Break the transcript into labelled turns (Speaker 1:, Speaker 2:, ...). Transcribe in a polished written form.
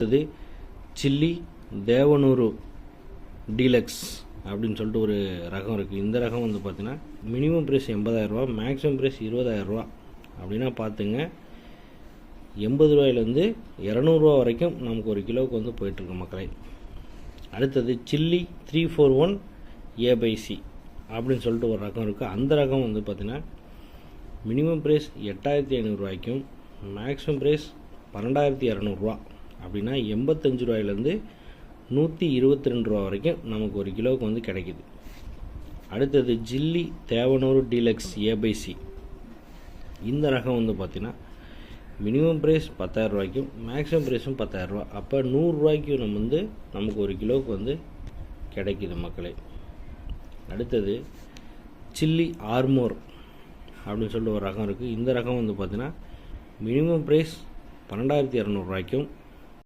Speaker 1: அடுத்தது chilli Devanur deluxe அப்படின்னு சொல்லிட்டு ஒரு ரகம் இருக்குது. இந்த ரகம் வந்து பார்த்திங்கன்னா மினிமம் ப்ரைஸ் 80,000 ரூபா, மேக்ஸிமம் ப்ரைஸ் 20,000 ரூபா. அப்படின்னா பார்த்துங்க, 80 ரூபாயிலேருந்து 200 ரூபா வரைக்கும் நமக்கு ஒரு கிலோவுக்கு வந்து போயிட்டுருக்கு மக்களை. அடுத்தது சில்லி 341 A/C அப்படின்னு சொல்லிட்டு ஒரு ரகம் இருக்குது. அந்த ரகம் வந்து பார்த்திங்கன்னா மினிமம் ப்ரைஸ் 8,500 ரூபாய்க்கும் மேக்ஸிமம் ப்ரைஸ் 12,200 ரூபா. அப்படின்னா 85 ரூபாயிலேருந்து 122 ரூபா வரைக்கும் நமக்கு ஒரு கிலோவுக்கு வந்து கிடைக்கிது. அடுத்தது சில்லி தேவனூர் டீலக்ஸ் A/C. இந்த ரகம் வந்து பார்த்திங்கன்னா மினிமம் ப்ரைஸ் 10,000 ரூபாய்க்கும் மேக்ஸிமம் ப்ரைஸும் 10,000 ரூபா. அப்போ 100 ரூபாய்க்கு நமக்கு ஒரு கிலோவுக்கு வந்து கிடைக்கிது மக்களே. அடுத்தது சில்லி ஆர்மோர் அப்படின்னு சொல்லிட்டு ஒரு ரகம் இருக்குது. இந்த ரகம் வந்து பார்த்திங்கன்னா மினிமம் ப்ரைஸ் 12,200 ரூபாய்க்கும்